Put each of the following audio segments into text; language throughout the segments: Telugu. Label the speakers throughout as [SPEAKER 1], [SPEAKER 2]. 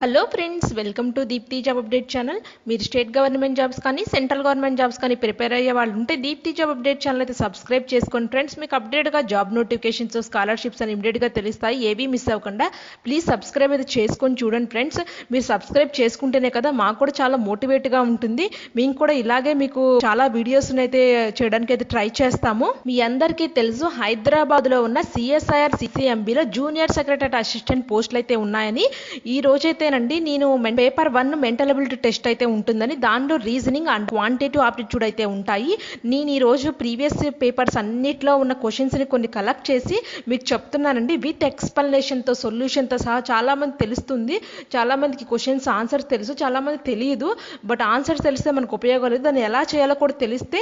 [SPEAKER 1] Hello friends, welcome to Deepthi job update channel. మీరు స్టేట్ గవర్నమెంట్ జాబ్స్ కానీ సెంట్రల్ గవర్నమెంట్ జాబ్స్ కానీ ప్రిపేర్ అయ్యే వాళ్ళు ఉంటే దీప్తి జాబ్ అప్డేట్ ఛానల్ అయితే సబ్స్క్రైబ్ చేసుకోండి ఫ్రెండ్స్. మీకు అప్డేట్గా జాబ్ నోటిఫికేషన్స్, స్కాలర్షిప్స్ అని ఇమీడియట్గా తెలుస్తాయి. ఏవి మిస్ అవ్వకుండా ప్లీజ్ సబ్స్క్రైబ్ అయితే చేసుకొని చూడండి ఫ్రెండ్స్. మీరు సబ్స్క్రైబ్ చేసుకుంటేనే కదా మాకు కూడా చాలా మోటివేట్గా ఉంటుంది. మేము కూడా ఇలాగే మీకు చాలా వీడియోస్ అయితే చేయడానికి అయితే ట్రై చేస్తాము. మీ అందరికీ తెలుసు, హైదరాబాద్లో ఉన్న సిఎస్ఐఆర్ సిసిఎంబిలో జూనియర్ సెక్రటరీ అసిస్టెంట్ పోస్టులు అయితే ఉన్నాయని. ఈ రోజైతే నేను పేపర్ 1 మెంటల్ అబిలిటీ టెస్ట్ అయితే ఉంటుందని, దానిలో రీజనింగ్ అండ్ క్వాంటిటేటివ్ ఆప్టిట్యూడ్ అయితే ఉంటాయి. నేను ఈ రోజు ప్రీవియస్ పేపర్స్ అన్నిట్లో ఉన్న క్వశ్చన్స్ని కొన్ని కలెక్ట్ చేసి మీకు చెప్తున్నానండి, విత్ ఎక్స్ప్లెనేషన్తో సొల్యూషన్తో సహా. చాలామంది తెలుస్తుంది, చాలామందికి క్వశ్చన్స్ ఆన్సర్స్ తెలుసు, చాలామంది తెలియదు. బట్ ఆన్సర్స్ తెలిస్తే మనకు ఉపయోగం లేదు. దాన్ని ఎలా చేయాలో కూడా తెలిస్తే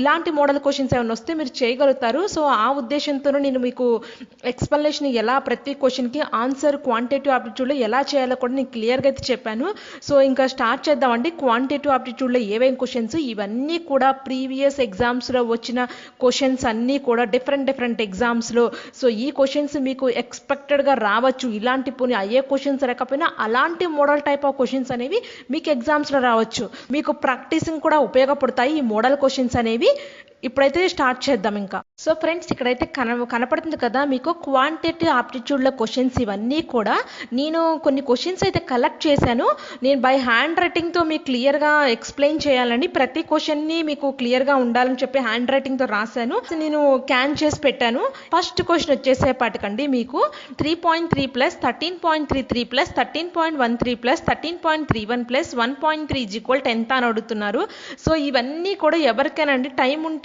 [SPEAKER 1] ఇలాంటి మోడల్ క్వశ్చన్స్ ఏమైనా వస్తే మీరు చేయగలుగుతారు. సో ఆ ఉద్దేశంతో నేను మీకు ఎక్స్ప్లెనేషన్ ఎలా ప్రతి క్వశ్చన్కి ఆన్సర్ క్వాంటిటేటివ్ ఆప్టిట్యూడ్లో ఎలా చేయాలో కూడా నేను క్లియర్గా అయితే చెప్పాను. సో ఇంకా స్టార్ట్ చేద్దామండి. క్వాంటిటేటివ్ ఆప్టిట్యూడ్లో ఏమేమి క్వశ్చన్స్, ఇవన్నీ కూడా ప్రీవియస్ ఎగ్జామ్స్లో వచ్చిన క్వశ్చన్స్ అన్నీ కూడా డిఫరెంట్ ఎగ్జామ్స్లో. సో ఈ క్వశ్చన్స్ మీకు ఎక్స్పెక్టెడ్గా రావచ్చు. ఇలాంటి పోనీ అయ్యే క్వశ్చన్స్ రాకపోయినా అలాంటి మోడల్ టైప్ ఆఫ్ క్వశ్చన్స్ అనేవి మీకు ఎగ్జామ్స్లో రావచ్చు. మీకు ప్రాక్టీసింగ్ కూడా ఉపయోగపడతాయి ఈ మోడల్ క్వశ్చన్స్ అనేవి. ఇప్పుడైతే స్టార్ట్ చేద్దాం ఇంకా. సో ఫ్రెండ్స్, ఇక్కడైతే కనపడుతుంది కదా మీకు క్వాంటిటేటివ్ ఆప్టిట్యూడ్ల క్వశ్చన్స్. ఇవన్నీ కూడా నేను కొన్ని క్వశ్చన్స్ అయితే కలెక్ట్ చేశాను. నేను బై హ్యాండ్ రైటింగ్తో మీకు క్లియర్గా ఎక్స్ప్లెయిన్ చేయాలని, ప్రతి క్వశ్చన్ని మీకు క్లియర్గా ఉండాలని చెప్పి హ్యాండ్ రైటింగ్తో రాశాను. నేను క్యాన్ చేసి పెట్టాను. ఫస్ట్ క్వశ్చన్ వచ్చేసేపాటికండి మీకు 3.3 ప్లస్ 13.33 ప్లస్ 13.13 ప్లస్ 13.31 ప్లస్ 1.3 ఎంత అని అడుగుతున్నారు. సో ఇవన్నీ కూడా ఎవరికైనా అండి టైం ఉంటే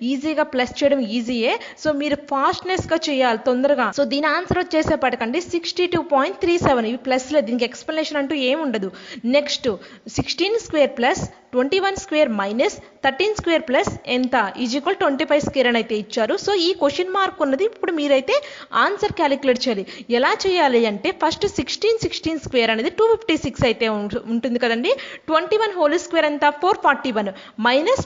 [SPEAKER 1] ఈజీగా ప్లస్ చేయడం ఈజీయే. సో మీరు ఫాస్ట్నెస్గా చేయాలి తొందరగా. సో దీని ఆన్సర్ వచ్చేసేపటికండి 62.37. ఇవి ప్లస్లే, దీనికి ఎక్స్ప్లెనేషన్ అంటూ ఏమి ఉండదు. Next 16 square plus 21 square minus 13 square plus ఎంత ఈజ్ఈక్వల్ 25 స్క్వేర్ అని అయితే ఇచ్చారు. సో ఈ క్వశ్చన్ మార్క్ ఉన్నది. ఇప్పుడు మీరైతే ఆన్సర్ క్యాలిక్యులేట్ చేయాలి. ఎలా చేయాలి అంటే, ఫస్ట్ 16 స్క్వేర్ అనేది 256 అయితే ఉంటుంది కదండి. 21 హోల్ స్క్వేర్ ఎంత 441 మైనస్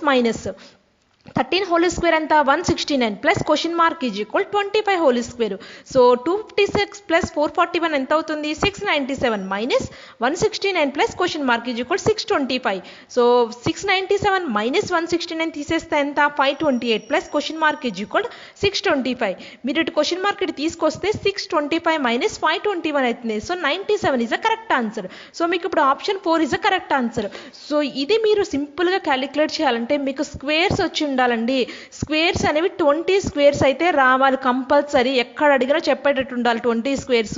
[SPEAKER 1] 13 హోల్ స్క్వేర్ ఎంత 169 plus question mark is equal 25 whole square. So 256 plus 441 ఎంత అవుతుంది 697 minus 169 plus question mark is equal 625. So 697 minus 169 తీసేస్తే ఎంత 528 ప్లస్ క్వశ్చన్ మార్క్ ఈజ్ఈక్వల్ 625. మీరు ఇటు క్వశ్చన్ మార్క్ ఇటు తీసుకొస్తే 625 మైనస్ 521 అవుతుంది. So 97 is a correct answer. So మీకు ఇప్పుడు option 4 is a correct answer. So ఇది మీరు సింపుల్గా క్యాలిక్యులేట్ చేయాలంటే మీకు స్క్వేర్స్ వచ్చి ఉండాలండి. స్క్వేర్స్ అనేవి 20 స్క్వేర్స్ అయితే రావాలి కంపల్సరీ. ఎక్కడ అడిగినా చెప్పేటట్టు ఉండాలి. 20 స్క్వేర్స్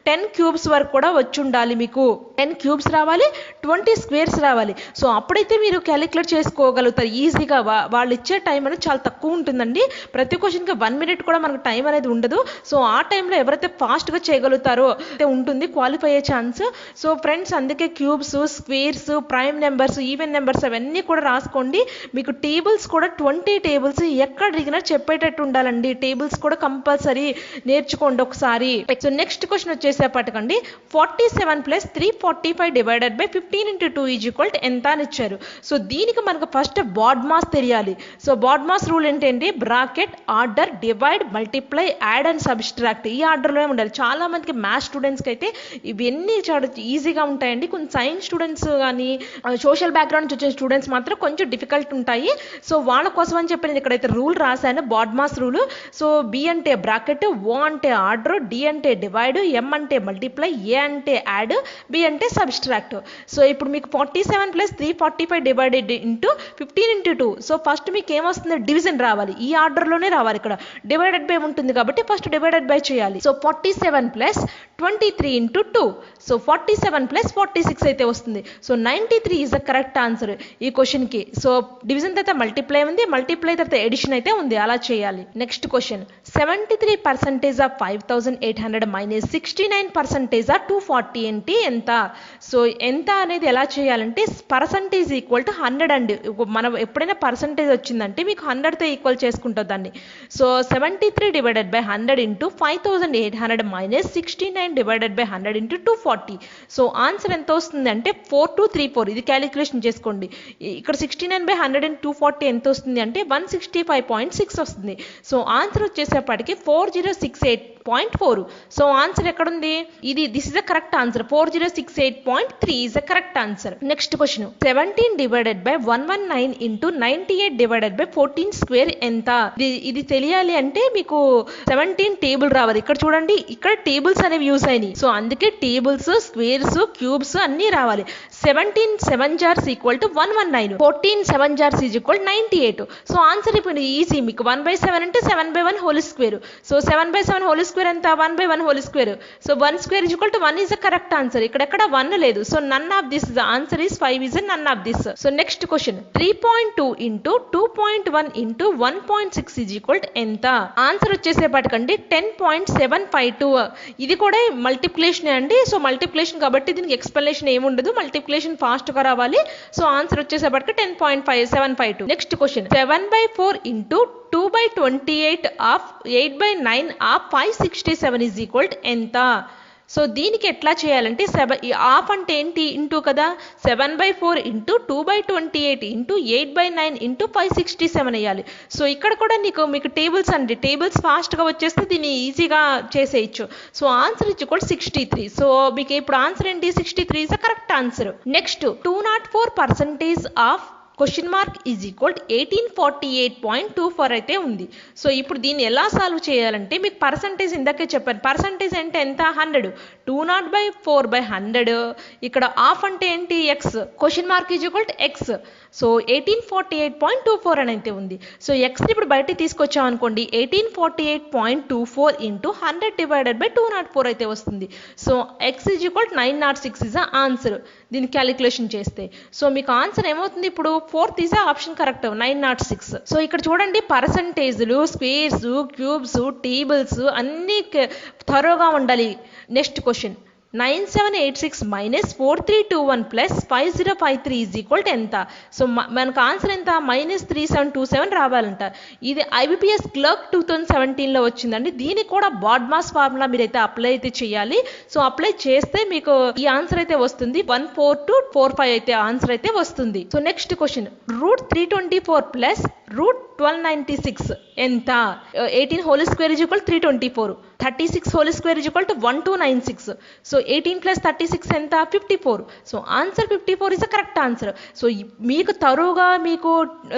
[SPEAKER 1] 10 క్యూబ్స్ వరకు కూడా వచ్చి ఉండాలి. మీకు 10 క్యూబ్స్ రావాలి, 20 స్క్వేర్స్ రావాలి. సో అప్పుడైతే మీరు క్యాలిక్యులేట్ చేసుకోగలుగుతారు ఈజీగా. వాళ్ళు ఇచ్చే టైం అనేది చాలా తక్కువ ఉంటుందండి. ప్రతి క్వశ్చన్కి 1 మినిట్ కూడా మనకు టైం అనేది ఉండదు. సో ఆ టైంలో ఎవరైతే ఫాస్ట్గా చేయగలుగుతారో అయితే ఉంటుంది క్వాలిఫై అయ్యే ఛాన్స్. సో ఫ్రెండ్స్, అందుకే cubes, squares, prime numbers, even numbers అవన్నీ కూడా రాసుకోండి. మీకు టేబుల్స్ కూడా 20 టేబుల్స్ ఎక్కడ అడిగినా చెప్పేటట్టు ఉండాలండి. టేబుల్స్ కూడా కంపల్సరీ నేర్చుకోండి ఒకసారి. సో నెక్స్ట్ క్వశ్చన్ వచ్చేసేపటికండి 47 plus 345 divided by 15 into 2 is equal ఎంత అని ఇచ్చారు. సో దీనికి మనకు ఫస్ట్ బాడ్మాస్ తెలియాలి. సో బాడ్మాస్ రూల్ ఏంటంటే bracket, order, divide, multiply, add and subtract. ఈ ఆర్డర్లోనే ఉండాలి. చాలా మందికి మ్యాథ్స్ స్టూడెంట్స్కి అయితే ఇవన్నీ చాలా ఈజీగా ఉంటాయండి. కొంచెం సైన్స్ స్టూడెంట్స్ కానీ సోషల్ బ్యాక్గ్రౌండ్ నుంచి వచ్చే స్టూడెంట్స్ మాత్రం కొంచెం డిఫికల్ట్ ఉంటాయి. సో వాళ్ళ కోసం అని చెప్పి నేను ఇక్కడైతే రూల్ రాశాను, బాడ్మాస్ రూల్. సో బి అంటే బ్రాకెట్, ఓ అంటే ఆర్డర్, డి అంటే డివైడ్, ఎం అంటే మల్టిప్లై, ఏ అంటే యాడ్, బి అంటే సబ్స్ట్రాక్ట్. సో ఇప్పుడు మీకు 47 plus 345 divided into 15 into 2. So first మీకు ఏమొస్తుంది డివిజన్ రావాలి. ఈ ఆర్డర్లోనే రావాలి. ఇక్కడ డివైడెడ్ బై ఉంటుంది కాబట్టి ఫస్ట్ డివైడెడ్ బై చేయాలి. So 47 plus 23 into 2. So 47 plus 46 అయితే వస్తుంది. So 93 is the correct answer ఈ క్వశ్చన్కి. సో డివిజన్ తర్వాత మల్టిప్లై ఉంది, మల్టిప్లై తర్వాత ఎడిషన్ అయితే ఉంది, అలా చేయాలి. Next question 73% of 5800 minus 69% of 240 ఏంటి ఎంత. సో ఎంత అనేది ఎలా చేయాలంటే పర్సంటేజ్ ఈక్వల్ టు 100 అండి. మనం ఎప్పుడైనా పర్సంటేజ్ వచ్చిందంటే మీకు 100తో ఈక్వల్ చేసుకుంటుంది దాన్ని. So 73 divided by 100 into 5800 minus 69 69 divided by 100 into 240. So answer ఎంత వస్తుంది అంటే 4234. ఇది క్యాలిక్యులేషన్ చేసుకోండి. ఇక్కడ 69 బై 100 ఇంటూ 240 ఎంత వస్తుంది అంటే 165.6 వస్తుంది. సో ఆన్సర్ వచ్చేసేపటికి 4068.4. సో ఆన్సర్ ఎక్కడుంది? This is the correct answer. 4068.3 is the correct answer. Next question 17 divided by 119 into 98 divided by 14 square ఎంత? ఇది తెలియాలి అంటే మీకు 17 టేబుల్ రావాలి. ఇక్కడ చూడండి, ఇక్కడ టేబుల్స్ అనేవి యూస్ అయినాయి. సో అందుకే టేబుల్స్, స్క్వేర్స్, క్యూబ్స్ అన్ని రావాలి. 17 7 jars equal to 119. 14 7 jars is equal 98. So answer ఇప్పుడు ఈజీ. మీకు 1/7 అంటే 7/1 whole square. So 7/7 whole square ఎంత? 1/1 whole square. So 1 square is equal to 1 is the correct answer. ఇక్కడ 1 లేదు. So none of this the answer is 5 is none of this. So next question 3.2 into 2.1 into 1.6 is equal to ఎంత? ఆన్సర్ వచ్చేసేపటికండి 10.752. ఇది కూడా మల్టిప్లికేషన్ అండి. సో మల్టిప్లికేషన్ కాబట్టి దీనికి ఎక్స్ప్లెనేషన్ ఏముండదు. మల్టిప్లికేషన్ ఫాస్ట్ గా రావాలి. సో ఆన్సర్ వచ్చేసేపటికి 10.752. Next question 7/4 into 2/28 of 8/9 of 567 is equal to ఎంత? సో దీనికి ఎట్లా చేయాలంటే హాఫ్ అంటే ఏంటి? ఇంటూ కదా. 7/4 ఇంటూ 2/28 ఇంటూ 8/9 ఇంటూ 567 వేయాలి. సో ఇక్కడ కూడా మీకు టేబుల్స్ అండి. టేబుల్స్ ఫాస్ట్గా వచ్చేస్తే దీన్ని ఈజీగా చేసేయచ్చు. సో ఆన్సర్ ఇచ్చి కూడా 63. సో మీకు ఇప్పుడు ఆన్సర్ ఏంటి? 63 is the correct answer. Next 204% of question mark is equal 1848.24 అయితే ఉంది. సో ఇప్పుడు దీన్ని ఎలా సాల్వ్ చేయాలంటే మీకు పర్సంటేజ్ ఇందాకే చెప్పాను. పర్సంటేజ్ అంటే ఎంత? 100. 204/100. ఇక్కడ హాఫ్ అంటే ఏంటి? X. Question mark is equal to X. So 1848.24 అని అయితే ఉంది. సో ఎక్స్ని ఇప్పుడు బయటికి తీసుకొచ్చాం అనుకోండి, 1848.24 ఇంటూ 100 డివైడెడ్ బై 204 అయితే వస్తుంది. So X is equal 906 is the answer. దీన్ని క్యాలిక్యులేషన్ చేస్తే సో మీకు ఆన్సర్ ఏమవుతుంది? ఇప్పుడు 4th is option correct, 906. So ఇక్కడ చూడండి, పర్సంటేజ్లు, స్క్వేర్స్, క్యూబ్స్, టేబుల్స్ అన్నీ థరోగా ఉండాలి. Next question 9786 minus 4321 plus 5053 is equal to ఎంత? సో మనకు ఆన్సర్ ఎంత? -3727 రావాలంట. ఇది ఐబిపిఎస్ క్లర్క్ 2017లో వచ్చిందండి. దీనికి కూడా బాడ్మాస్ ఫార్ములా మీరైతే అప్లై అయితే చేయాలి. సో అప్లై చేస్తే మీకు ఈ ఆన్సర్ అయితే వస్తుంది. 14245 అయితే ఆన్సర్ అయితే వస్తుంది. సో నెక్స్ట్ క్వశ్చన్ √324 ప్లస్ √1296 ఎంత? 18 whole square is equal 324. 36 whole square is equal to 1296. So 18 plus 36 ఎంత? 54. So answer 54 is the correct answer. So మీకు తరువుగా మీకు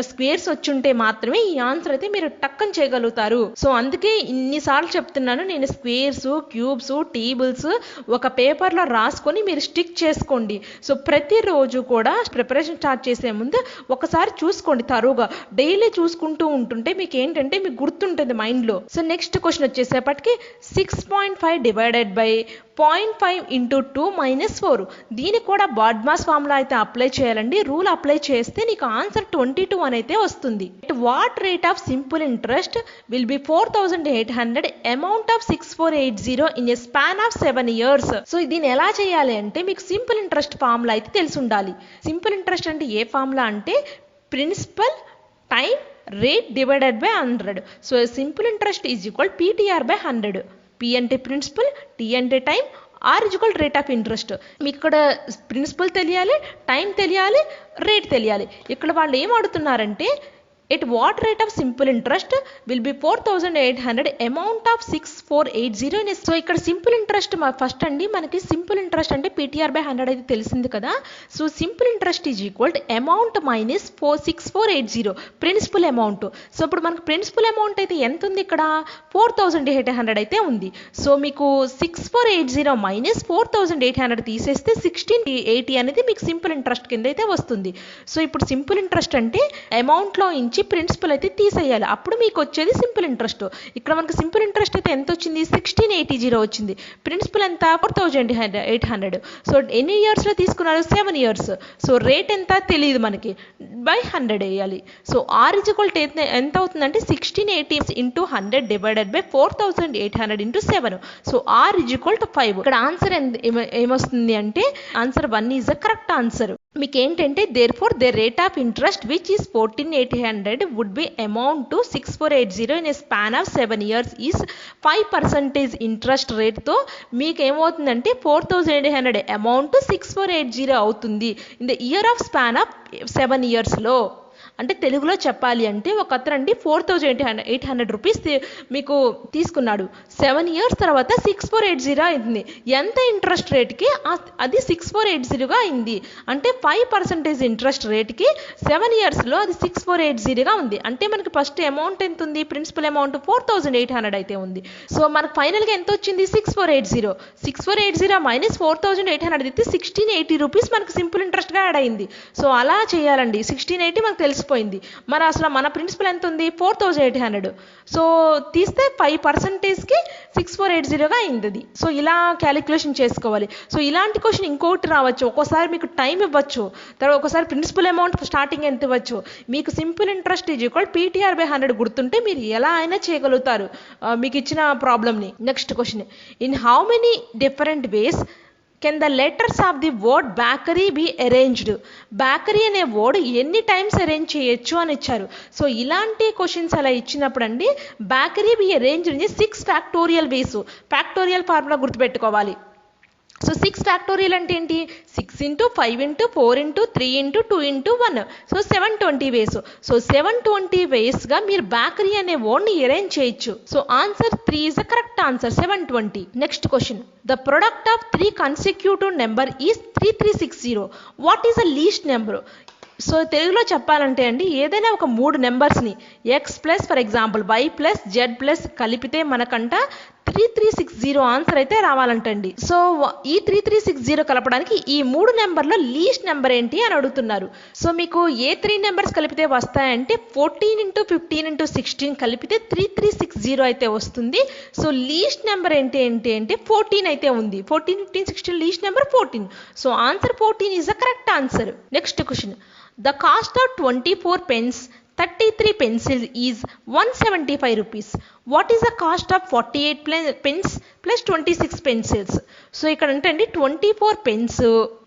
[SPEAKER 1] స్క్వేర్స్ వచ్చుంటే మాత్రమే ఈ ఆన్సర్ అయితే మీరు టక్కని చేయగలుగుతారు. సో అందుకే ఇన్నిసార్లు చెప్తున్నాను నేను, స్క్వేర్స్, క్యూబ్స్, టేబుల్స్ ఒక పేపర్లో రాసుకొని మీరు స్టిక్ చేసుకోండి. సో ప్రతిరోజు కూడా ప్రిపరేషన్ స్టార్ట్ చేసే ముందు ఒకసారి చూసుకోండి తరువుగా. డైలీ చూసుకుంటూ ఉంటుంటే మీకు ఏంటంటే మీకు గుర్తుంటుంది మైండ్లో. సో నెక్స్ట్ క్వశ్చన్ వచ్చేసేపటికి 6.5 డివైడెడ్ బై 0.5 ఇంటూ 2 మైనస్ 4. దీనికి కూడా బాడ్మాస్ ఫార్ములా అయితే అప్లై చేయాలండి. రూల్ అప్లై చేస్తే నీకు ఆన్సర్ 22 అని అయితే వస్తుంది. What rate of simple interest will be 4800 amount of 6480 in a span of 7 years. So దీన్ని ఎలా చేయాలి అంటే మీకు సింపుల్ ఇంట్రెస్ట్ ఫార్ములా అయితే తెలిసి ఉండాలి. సింపుల్ ఇంట్రెస్ట్ అంటే ఏ ఫార్ములా అంటే principal time rate divided by 100. So simple interest is equal PTR by 100. P అంటే ప్రిన్సిపల్, T అంటే time, R is equal rate of interest. మీకు ఇక్కడ ప్రిన్సిపల్ తెలియాలి, టైం తెలియాలి, రేట్ తెలియాలి. ఇక్కడ వాళ్ళు ఏం అడుగుతున్నారంటే at what rate of simple interest will be 4800 amount of 6480. So ఇక్కడ సింపుల్ ఇంట్రెస్ట్ ఫస్ట్ అండి, మనకి సింపుల్ ఇంట్రెస్ట్ అంటే PTR బై 100 అయితే తెలిసింది కదా. So simple interest is equal to amount minus 6480 principal amount. So ఇప్పుడు మనకు ప్రిన్సిపల్ అమౌంట్ అయితే ఎంత ఉంది? ఇక్కడ 4800 అయితే ఉంది. సో మీకు 6480 మైనస్ 4800 తీసేస్తే 1680 అనేది మీకు సింపుల్ ఇంట్రెస్ట్ కింద అయితే వస్తుంది. సో ఇప్పుడు సింపుల్ ఇంట్రెస్ట్ అంటే అమౌంట్లో నుంచి ప్రిన్సిపల్ అయితే తీసేయాలి, అప్పుడు మీకు వచ్చేది సింపుల్ ఇంట్రెస్ట్. ఇక్కడ మనకి సింపుల్ ఇంట్రెస్ట్ అయితే ఎంత వచ్చింది? 1680 వచ్చింది. ప్రిన్సిపల్ ఎంత? 4800. సో ఎన్ని ఇయర్స్లో తీసుకున్నారు? 7 years. సో రేట్ ఎంత తెలియదు మనకి, బై 100 వేయాలి. So R is equal to ఎంత అవుతుందంటే 1680 into 100 divided by 4800 into 7. So R is equal to 5. ఇక్కడ ఆన్సర్ ఏమొస్తుంది అంటే answer 1 is the correct answer. మీకు ఏంటంటే therefore the rate of interest which is 14,800 would be amount to 6,480 in a span of 7 years is 5% interest రేట్తో మీకు ఏమవుతుందంటే 4,800 అమౌంట్ 6,480 అవుతుంది in the year of span of 7 yearsలో. అంటే తెలుగులో చెప్పాలి అంటే ఒక అతనండి 4,800 రూపీస్ మీకు తీసుకున్నాడు. 7 years తర్వాత 6,480 అయింది. ఎంత ఇంట్రెస్ట్ రేట్కి అది 6,480గా అయింది. అంటే 5% ఇంట్రెస్ట్ రేట్కి 7 yearsలో అది 6,480గా ఉంది. అంటే మనకి ఫస్ట్ అమౌంట్ ఎంత ఉంది, ప్రిన్సిపల్ అమౌంట్ 4,800 అయితే ఉంది. సో మనకు ఫైనల్గా ఎంత వచ్చింది, 6,480. 6,480 మైనస్ 4,800 అయితే 1,680 రూపీస్ మనకు సింపుల్ ఇంట్రెస్ట్గా యాడ్ అయింది. సో అలా చేయాలండి. 1,680 మనకు తెలిసిపోయింది. మరి అసలు మన ప్రిన్సిపల్ ఎంత ఉంది, 4,800. సో తీస్తే 5%కి 6,480గా అయింది. సో ఇలా క్యాలిక్యులేషన్ చేసుకోవాలి. సో ఇలాంటి క్వశ్చన్ ఇంకోటి రావచ్చు. ఒక్కోసారి మీకు టైం ఇవ్వచ్చు, తర్వాత ఒకసారి ప్రిన్సిపల్ అమౌంట్ స్టార్టింగ్ ఎంత ఇవ్వచ్చు. మీకు simple interest is equal PTR/100 గుర్తుంటే మీరు ఎలా అయినా చేయగలుగుతారు మీకు ఇచ్చిన ప్రాబ్లమ్ని. Next question, in how many different ways can the letters of the word bakery be arranged. Bakery అనే వర్డ్ ఎన్ని టైమ్స్ అరేంజ్ చేయొచ్చు అని ఇచ్చారు. సో ఇలాంటి క్వశ్చన్స్ అలా ఇచ్చినప్పుడు అండి bakery be arranged 6 factorial ways. Factorial formula గుర్తుపెట్టుకోవాలి. సో 6 ఫ్యాక్టోరియల్ అంటే ఏంటి, 6 into 5 into 4 into 3 into 2 into 1. So 720 వేస్. సో 720 వేస్గా మీరు బేకరీ అనే వర్డ్ని అరేంజ్ చేయొచ్చు. So answer 3 is the correct answer, 720. Next question, the product of 3 consecutive number is 3360. What is the least number. So తెలుగులో చెప్పాలంటే అండి ఏదైనా ఒక 3 నెంబర్స్ని X plus for example Y plus Z plus కలిపితే మనకంట 3360 ఆన్సర్ అయితే రావాలంటండి. సో ఈ 3360 కలపడానికి ఈ 3 నెంబర్లో లీస్ట్ నెంబర్ ఏంటి అని అడుగుతున్నారు. సో మీకు ఏ 3 నెంబర్స్ కలిపితే వస్తాయంటే 14 ఇంటూ 15 ఇంటూ 16 కలిపితే 3360 అయితే వస్తుంది. సో లీస్ట్ నెంబర్ ఏంటి అంటే 14 అయితే ఉంది. 14, 15, 16 least number 14. So answer 14 is the correct answer. Next question, the cost of 24 pens 33 pencils is 175 rupees. What is the cost of 48 pens plus 26 pencils? So ఇక్కడ అంటే 24 pens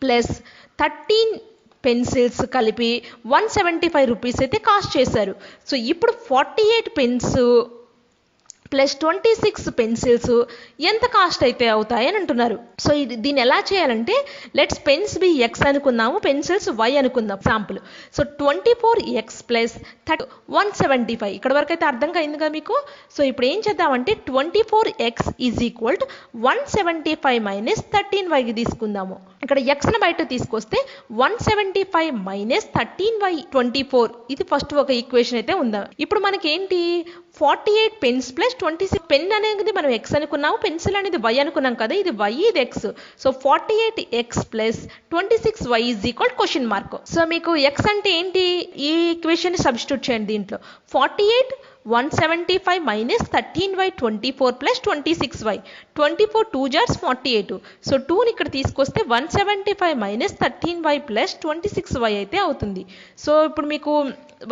[SPEAKER 1] ప్లస్ 13 పెన్సిల్స్ కలిపి 175 రూపీస్ అయితే కాస్ట్ చేశారు. సో ఇప్పుడు 48 పెన్స్ ప్లస్ 26 పెన్సిల్స్ ఎంత కాస్ట్ అయితే అవుతాయి అని అంటున్నారు. సో దీన్ని ఎలా చేయాలంటే లెట్స్ పెన్స్ బి ఎక్స్ అనుకుందాము, పెన్సిల్స్ వై అనుకుందాం ఎగ్జాంపుల్. సో 24x ప్లస్ 175 ఇక్కడ వరకు అయితే అర్థం అయింది కదా మీకు. సో ఇప్పుడు ఏం చేద్దామంటే 24x is equal to 175 minus 13y తీసుకుందాము. ఇక్కడ ఎక్స్ని బయట తీసుకొస్తే 175 మైనస్ 13y/24 ఇది ఫస్ట్ ఒక ఈక్వేషన్ అయితే ఉందా. ఇప్పుడు మనకి ఏంటి 48 పెన్స్ ప్లస్ 26 పెన్ అనేది మనం ఎక్స్ అనుకున్నాము, పెన్సిల్ అనేది వై అనుకున్నాం కదా, ఇది వై ఇది X. So 48x plus 26y is equal question mark. So మీకు ఎక్స్ అంటే ఏంటి, ఈ ఈక్వేషన్ సబ్స్టిట్యూట్ చేయండి దీంట్లో. 48 175 minus 13y/24 plus 26y. 24 2 jars 48. So 2ని ఇక్కడ తీసుకొస్తే 175 మైనస్ 13y ప్లస్ 26y అయితే అవుతుంది. సో ఇప్పుడు మీకు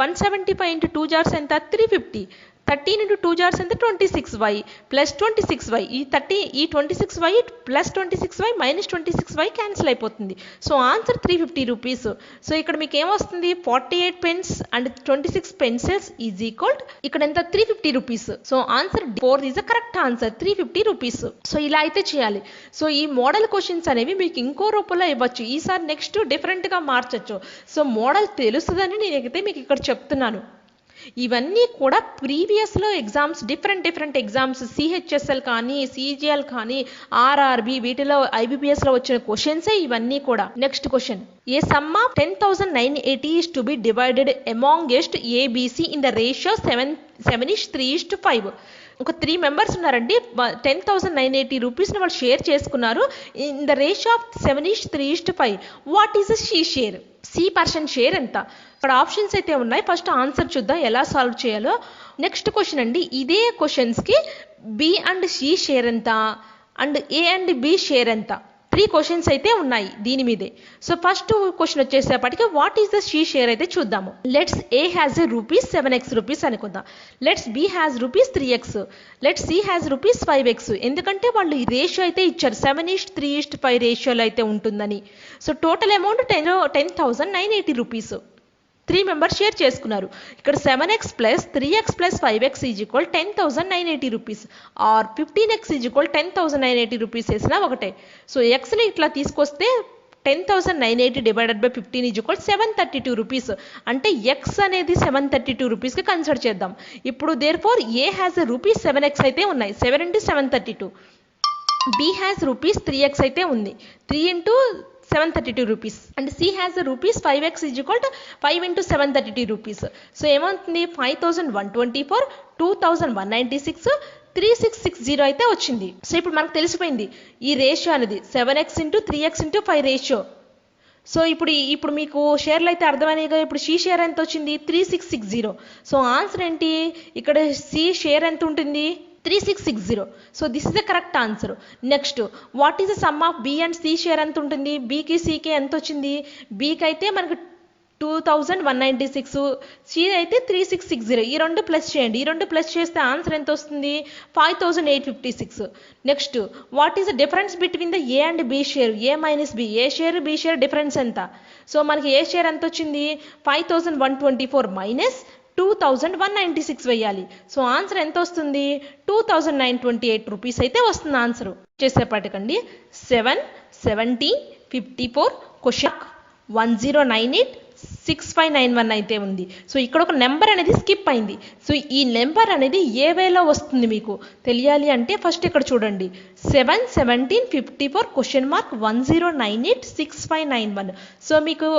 [SPEAKER 1] 175 ఇంటూ 2 jars ఎంత, 350. 13 ఇంటూ 2 jars ఎంత, 26y ప్లస్ 26y. ఈ 26y plus 26y minus 26y cancel అయిపోతుంది. So answer 350 rupees. సో ఇక్కడ మీకు ఏమొస్తుంది 48 pens and 26 pencils is equal ఇక్కడ ఎంత 350 rupees. So answer 4 is the correct answer, 350 rupees. So ఇలా అయితే చేయాలి. సో ఈ మోడల్ క్వశ్చన్స్ అనేవి మీకు ఇంకో రూపంలో ఇవ్వచ్చు, ఈసారి నెక్స్ట్ డిఫరెంట్గా మార్చచ్చు. సో మోడల్ తెలుస్తుందని నేనైతే మీకు ఇక్కడ చెప్తున్నాను. ఇవన్నీ కూడా ప్రీవియస్లో ఎగ్జామ్స్ డిఫరెంట్ ఎగ్జామ్స్ సిహెచ్ఎస్ఎల్ కానీ సిజిఎల్ కానీ ఆర్ఆర్బి వీటిలో ఐబిపిఎస్లో వచ్చిన క్వశ్చన్సే ఇవన్నీ కూడా. Next question, A some of 10,980 is to be divided amongst ABC in the ratio 7:3:5. ఒక 3 మెంబర్స్ ఉన్నారండి, 10,980 రూపీస్ని వాళ్ళు షేర్ చేసుకున్నారు in the ratio of 7:3:5. What is the C share, C% share ఎంత. ఇక్కడ ఆప్షన్స్ అయితే ఉన్నాయి, ఫస్ట్ ఆన్సర్ చూద్దాం ఎలా సాల్వ్ చేయాలో. నెక్స్ట్ క్వశ్చన్ అండి, ఇదే క్వశ్చన్స్కి B అండ్ C షేర్ ఎంత and A and B share ఎంత. 3 క్వశ్చన్స్ అయితే ఉన్నాయి దీని మీదే. సో ఫస్ట్ క్వశ్చన్ వచ్చేసేపటికి what is the C share అయితే చూద్దాము. Let's A has a rupees 7x rupees అనుకుందాం. Let's B has rupees 3x. Let's C has rupees 5x. ఎందుకంటే వాళ్ళు ఈ రేషియో అయితే ఇచ్చారు 7:3:5 రేషియోలో అయితే ఉంటుందని. So total amount 10,980 rupees. 3 members share చేసుకున్నారు. ఇక్కడ 7x plus 3x plus 5x is equal 10,980 rupees or 15x is equal 10,980 rupees వేసినా ఒకటే. సో ఎక్స్ని ఇట్లా తీసుకొస్తే 10,980 divided by 15 is equal 732 rupees. అంటే ఎక్స్ అనేది 732 రూపీస్కి కన్సిడర్ చేద్దాం. ఇప్పుడు therefore A has rupees 7x అయితే ఉన్నాయి, 7 into 732. B has rupees 3x అయితే ఉంది, 3 into 732 rupees. And C has rupees 5x is equal to 5 into 732 rupees. So ఏమవుతుంది 5,124, 2,196, 3660 అయితే వచ్చింది. సో ఇప్పుడు మనకు తెలిసిపోయింది ఈ రేషియో అనేది 7x into 3x into 5 ratio. So ఇప్పుడు మీకు షేర్లు అయితే అర్థమైనగా. ఇప్పుడు సి షేర్ ఎంత వచ్చింది 3660. సో ఆన్సర్ ఏంటి, ఇక్కడ సి షేర్ ఎంత ఉంటుంది 3660. So this is the correct answer. Next what is the sum of B and C share ఎంత ఉంటుంది, బీకి సికి ఎంత వచ్చింది. బీకి అయితే మనకు 2,196, సి అయితే 3660. ఈ రెండు ప్లస్ చేయండి, ఈ రెండు ప్లస్ చేస్తే ఆన్సర్ ఎంత వస్తుంది 5,856. Next what is the difference between the A and B share, A minus B. A share B share difference ఎంత. సో మనకి ఏ షేర్ ఎంత వచ్చింది 5,124 మైనస్ 2,196 వేయాలి. సో ఆన్సర్ ఎంత వస్తుంది 2,928 రూపీస్ అయితే వస్తుంది ఆన్సర్. చేసేపటికండి 7, 17, 54 క్వశ్చన్ 1098, 6591 అయితే ఉంది. సో ఇక్కడ ఒక నెంబర్ అనేది స్కిప్ అయింది. సో ఈ నెంబర్ అనేది ఏ వేలో వస్తుంది మీకు తెలియాలి అంటే ఫస్ట్ ఇక్కడ చూడండి 7, 17, 54 క్వశ్చన్ మార్క్ 1098, 6591. సో మీకు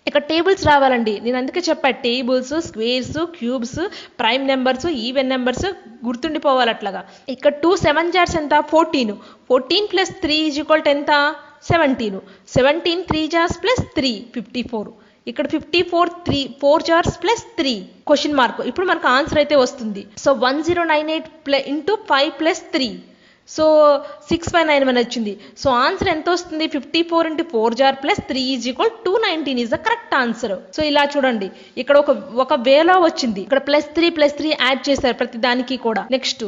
[SPEAKER 1] ఇక్కడ టేబుల్స్ రావాలండి. నేను అందుకే చెప్పా tables, squares, cubes, prime numbers, even numbers గుర్తుండిపోవాలి అట్లాగా. ఇక్కడ 2 7 జార్స్ ఎంత 14, 14 ప్లస్ 3 ఈజ్ ఈక్వల్ టు ఎంత 17, 17 3 జార్స్ ప్లస్ 3 54. ఇక్కడ 54 4 జార్స్ ప్లస్ 3 క్వశ్చన్ మార్క్. ఇప్పుడు మనకు ఆన్సర్ అయితే వస్తుంది. సో 1098 ఇంటూ 5 ప్లస్ 3, సో 6591 వచ్చింది. సో ఆన్సర్ ఎంత వస్తుంది 54 into 4 jar plus 3 is equal 219 is the correct answer. So ఇలా చూడండి ఇక్కడ ఒక వేలో వచ్చింది. ఇక్కడ +3 యాడ్ చేశారు ప్రతి దానికి కూడా. నెక్స్ట్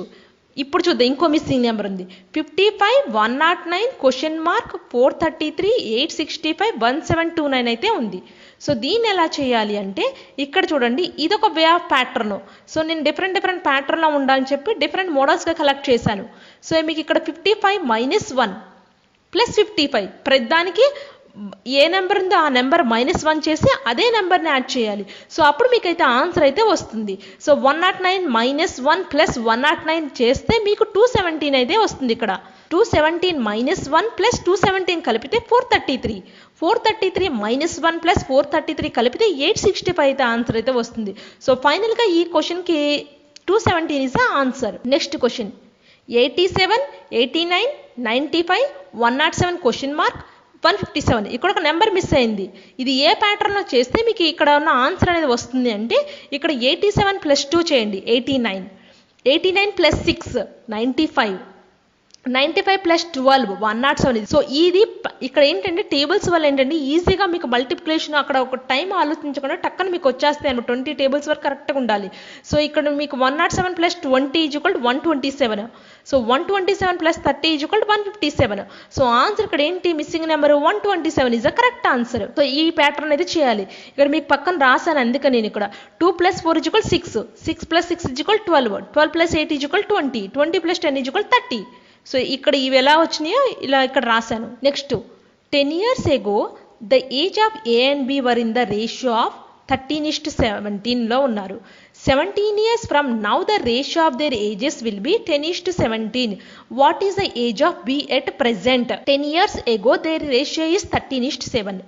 [SPEAKER 1] ఇప్పుడు చూద్దాం ఇంకో మిస్సింగ్ నెంబర్ ఉంది 55 109 క్వశ్చన్ మార్క్ 433 865 1729 అయితే ఉంది. సో దీన్ని ఎలా చేయాలి అంటే ఇక్కడ చూడండి ఇదొక వే ఆఫ్ ప్యాటర్న్. సో నేను డిఫరెంట్ ప్యాటర్న్లో ఉండాలని చెప్పి డిఫరెంట్ మోడల్స్గా కలెక్ట్ చేశాను. సో మీకు ఇక్కడ 55 - 1 ప్లస్ 55 ప్రతిదానికి ఏ నెంబర్ ఉందో ఆ నెంబర్ -1 చేసి అదే నెంబర్ని యాడ్ చేయాలి. సో అప్పుడు మీకైతే ఆన్సర్ అయితే వస్తుంది. సో 109 - 1 ప్లస్ 109 చేస్తే మీకు 217 అయితే వస్తుంది. ఇక్కడ 217 - 1 ప్లస్ 217 కలిపితే 433, 433 - 1 ప్లస్ 433 కలిపితే 865 అయితే ఆన్సర్ అయితే వస్తుంది. సో ఫైనల్గా ఈ క్వశ్చన్కి 217 is the answer. Next question 87, 89, 95, 107 question mark 157. ఇక్కడ ఒక నెంబర్ మిస్ అయింది. ఇది ఏ ప్యాటర్న్లో చేస్తే మీకు ఇక్కడ ఉన్న ఆన్సర్ అనేది వస్తుంది అంటే ఇక్కడ 87 + 2 చేయండి 89, 89 + 6 95, 95 + 12 107. సో ఇది ఇక్కడ ఏంటంటే టేబుల్స్ వల్ల ఏంటంటే ఈజీగా మీకు మల్టిప్లికేషన్ అక్కడ ఒక టైం ఆలోచించకుండా టక్కన మీకు వచ్చేస్తాయి అన్నమాట. 20 టేబుల్స్ వరకు కరెక్ట్గా ఉండాలి. సో ఇక్కడ మీకు 107 + 20 = 127. సో 127 + 30 = 157. సో ఆన్సర్ ఇక్కడ ఏంటి missing number 127 is the correct answer. So ఈ ప్యాటర్న్ అయితే చేయాలి. ఇక్కడ మీకు పక్కన రాశాను అందుకని నేను ఇక్కడ 2 + 4 = 6, 6 + 6 = 12, 12 + 8 = 20, 20 + 10 = 30. సో ఇక్కడ ఇవి ఎలా వచ్చినాయో ఇలా ఇక్కడ రాశాను. Next 10 years ago the age of A and B were in the ratio of 13:17లో ఉన్నారు. 17 years from now the ratio of their ages will be 10:17. What is the age of B at present? 10 years ago their ratio is 13:7.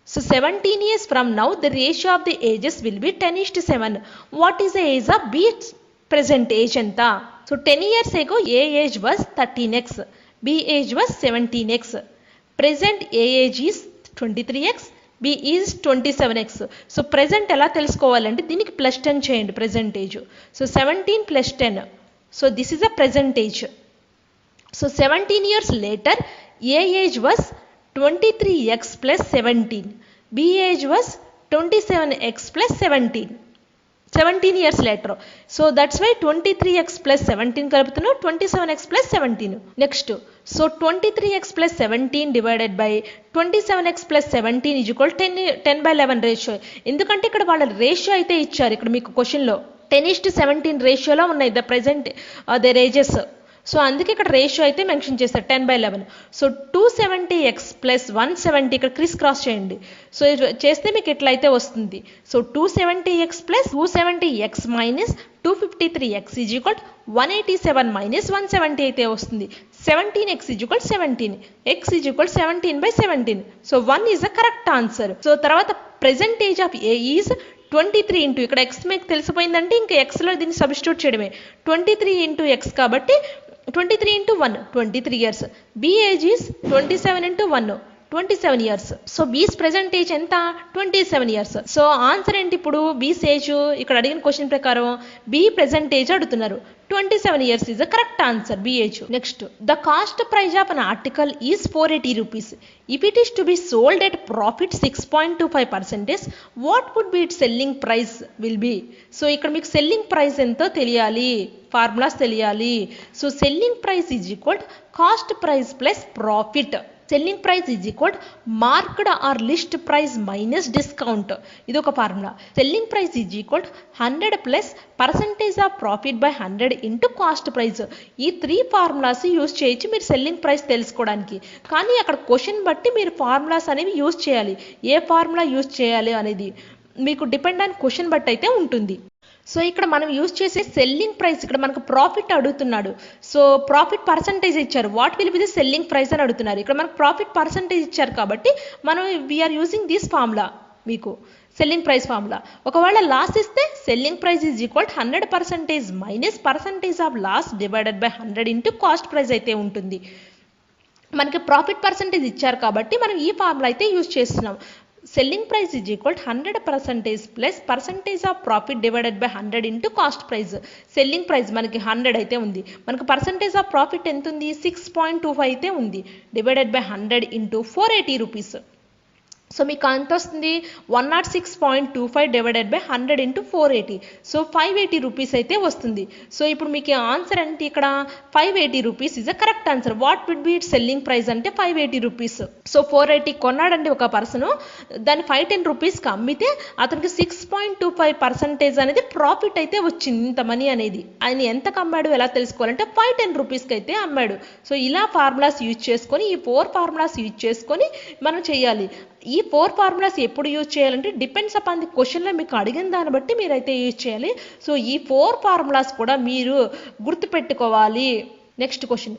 [SPEAKER 1] So 17 years from now the ratio of the ages will be 10:7. What is the age of B present age anta? So 10 years ago A age was 13x, B age was 17x. Present A age is 23x, B is 27x. So present ఎలా తెలుసుకోవాలంటే దీనికి +10 చేయండి present age. So 17 + 10. So this is a present age. So 17 years later A age was 23x plus 17. B age was 27x plus 17 years later. So that's why 23x plus 17 కలుపుతున్నాం, 27x plus 17. Next, so 23x plus 17 divided by 27x plus 17 is equal 10/11 ratio. ఎందుకంటే ఇక్కడ వాళ్ళ రేషియో అయితే ఇచ్చారు, ఇక్కడ మీకు క్వశ్చన్లో 10:17 రేషియోలో ఉన్నాయి the present there ages. So అందుకే ఇక్కడ రేషియో అయితే మెన్షన్ చేస్తారు 10/11. సో 270x ప్లస్ 170 ఇక్కడ క్రిస్ క్రాస్ చేయండి. సో చేస్తే మీకు ఇట్లయితే వస్తుంది. So 270x plus 270x minus 253x is equal 187 minus 170 అయితే వస్తుంది. 17x is equal 17, x is equal 17/17. So 1 is the correct answer. So తర్వాత present age of A is 23 into ఇక్కడ x మీకు తెలిసిపోయిందంటే ఇంకా ఎక్స్లో దీన్ని సబ్స్టిట్యూట్ చేయడమే. 23 ఇంటూ ఎక్స్ కాబట్టి 23 into 1 23 years. B age is 27 into 1 27 years. So B's present age ఎంత 27 years. సో ఆన్సర్ ఏంటి ఇప్పుడు B's ఏజ్ ఇక్కడ అడిగిన క్వశ్చన్ ప్రకారం B present age అడుగుతున్నారు. 27 years is the correct answer, B age. Next, the cost price of an article is 480 rupees. If it is to be sold at profit 6.25%, what would be its selling price will be? So ఇక్కడ మీకు సెల్లింగ్ ప్రైస్ ఎంతో తెలియాలి, ఫార్ములాస్ తెలియాలి. So selling price is equal cost price plus profit. Selling price is equal marked or list price minus discount. ఇది ఒక formula. Selling price is equal 100 plus percentage of profit by 100 into cost price. ఈ 3 ఫార్ములాస్ యూజ్ చేయొచ్చు మీరు సెల్లింగ్ ప్రైస్ తెలుసుకోవడానికి. కానీ అక్కడ క్వశ్చన్ బట్టి మీరు ఫార్ములాస్ అనేవి యూజ్ చేయాలి. ఏ ఫార్ములా యూజ్ చేయాలి అనేది మీకు డిపెండ్ ఆన్ క్వశ్చన్ బట్టి అయితే ఉంటుంది. సో ఇక్కడ మనం యూజ్ చేసే సెల్లింగ్ ప్రైస్, ఇక్కడ మనకు ప్రాఫిట్ అడుగుతున్నాడు. సో ప్రాఫిట్ పర్సంటేజ్ ఇచ్చారు, what will be the selling price అని అడుగుతున్నారు. ఇక్కడ మనకు ప్రాఫిట్ పర్సంటేజ్ ఇచ్చారు కాబట్టి మనం వీఆర్ యూజింగ్ దిస్ ఫార్ములా, మీకు సెల్లింగ్ ప్రైస్ ఫార్ములా. ఒకవేళ లాస్ ఇస్తే selling price is equal 100% minus percentage of loss divided by 100 into cost price అయితే ఉంటుంది. మనకి ప్రాఫిట్ పర్సంటేజ్ ఇచ్చారు కాబట్టి మనం ఈ ఫార్ములా అయితే యూజ్ చేస్తున్నాం. Selling price is equal 100% plus percentage of profit divided by 100 into cost price. Selling price మనకి 100 అయితే ఉంది, మనకు పర్సంటేజ్ ఆఫ్ ప్రాఫిట్ ఎంత ఉంది 6.25 అయితే ఉంది, divided by 100 into 480 rupees. So మీకు ఎంత వస్తుంది 106.25 divided by 100 into 480. So 580 rupees అయితే వస్తుంది. సో ఇప్పుడు మీకు ఆన్సర్ అంటే ఇక్కడ 580 rupees is a correct answer. What విడ్ B it selling price అంటే 580 రూపీస్. సో 480 కొన్నాడండి ఒక పర్సన్, దాన్ని 510 రూపీస్కి అమ్మితే అతనికి 6.25% అనేది ప్రాఫిట్ అయితే వచ్చింది, ఇంత మనీ అనేది. ఆయన ఎంతకు అమ్మాడు ఎలా తెలుసుకోవాలంటే 510 రూపీస్కి అయితే అమ్మాడు. సో ఇలా ఫార్ములాస్ యూజ్ చేసుకొని, ఈ 4 ఫార్ములాస్ యూజ్ చేసుకొని మనం చేయాలి. ఈ 4 ఫార్ములాస్ ఎప్పుడు యూజ్ చేయాలంటే డిపెండ్స్ అపాన్ ది క్వశ్చన్లో మీకు అడిగిన దాన్ని బట్టి మీరైతే యూజ్ చేయాలి. సో ఈ 4 ఫార్ములాస్ కూడా మీరు గుర్తుపెట్టుకోవాలి. Next question,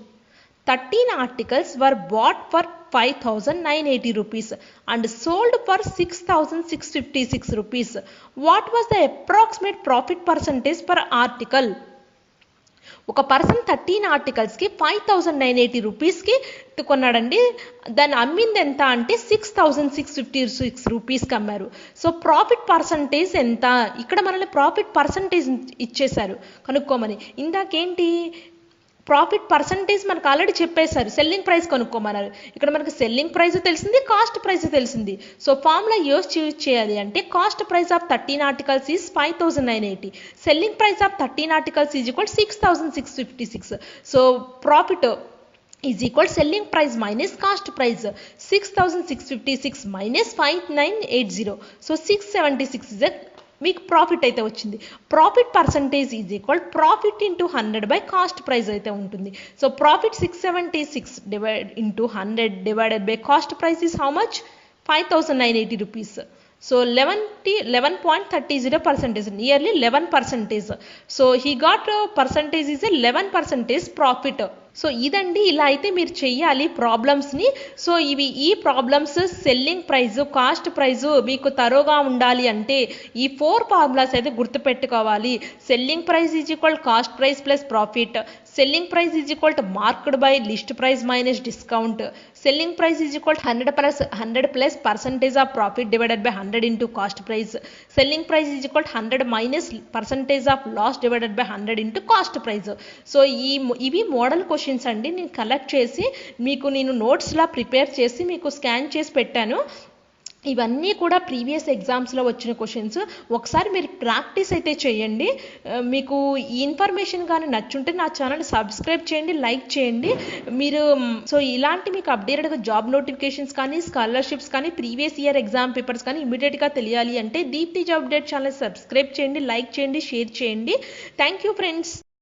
[SPEAKER 1] 13 articles were bought for 5,980 rupees and sold for 6,656 rupees. What was the approximate profit percentage per article? ఒక పర్సన్ 13 ఆర్టికల్స్కి 5,980 రూపీస్కి కొన్నాడండి, దాన్ని అమ్మింది ఎంత అంటే 6,656 రూపీస్కి అమ్మారు. సో ప్రాఫిట్ పర్సంటేజ్ ఎంత, ఇక్కడ మనల్ని ప్రాఫిట్ పర్సంటేజ్ ఇచ్చేశారు కనుక్కోమని. ఇందాకేంటి ప్రాఫిట్ పర్సంటేజ్ మనకు ఆల్రెడీ చెప్పేశారు, సెల్లింగ్ ప్రైస్ కనుక్కోమన్నారు. ఇక్కడ మనకు సెల్లింగ్ ప్రైస్ తెలిసింది, కాస్ట్ ప్రైస్ తెలిసింది. సో ఫార్ములా యూజ్ చేయాలి అంటే cost price of 13 articles is 5,980, selling price of 13 articles is equal 6,656. So profit is equal selling price minus cost price. 6,656 minus 5,980, so 676 is మీకు ప్రాఫిట్ అయితే వచ్చింది. Profit percentage is equal profit into 100 by cost price అయితే ఉంటుంది. So profit 676 into 100 divided by cost price is how much 5,980 rupees. So 11.30%, nearly 11%. So he got percentage is 11% profit. So ఇదండి, ఇలా అయితే మీరు చెయ్యాలి ప్రాబ్లమ్స్ని. సో ఈ problems selling price, cost price మీకు తరోగా ఉండాలి అంటే ఈ 4 ఫార్ములాస్ అయితే గుర్తుపెట్టుకోవాలి. Selling price is equal cost price plus profit, selling price is equal to marked by list price minus discount, selling price is equal to 100 plus percentage of profit divided by 100 into cost price, selling price is equal to 100 minus percentage of loss divided by 100 into cost price. So ఇవి మోడల్ క్వశ్చన్స్ అండి. నేను కలెక్ట్ చేసి మీకు నేను నోట్స్లా ప్రిపేర్ చేసి మీకు స్కాన్ చేసి పెట్టాను. ఇవన్నీ కూడా ప్రీవియస్ ఎగ్జామ్స్లో వచ్చిన క్వశ్చన్స్. ఒకసారి మీరు ప్రాక్టీస్ అయితే చేయండి. మీకు ఈ ఇన్ఫర్మేషన్ కానీ నచ్చుంటే నా ఛానల్ సబ్స్క్రైబ్ చేయండి, లైక్ చేయండి. మీరు సో ఇలాంటి మీకు అప్డేటెడ్గా జాబ్ నోటిఫికేషన్స్ కానీ, స్కాలర్షిప్స్ కానీ, ప్రీవియస్ ఇయర్ ఎగ్జామ్ పేపర్స్ కానీ ఇమీడియట్గా తెలియాలి అంటే Deepthi job update channel subscribe చేయండి, లైక్ చేయండి, షేర్ చేయండి. Thank you friends.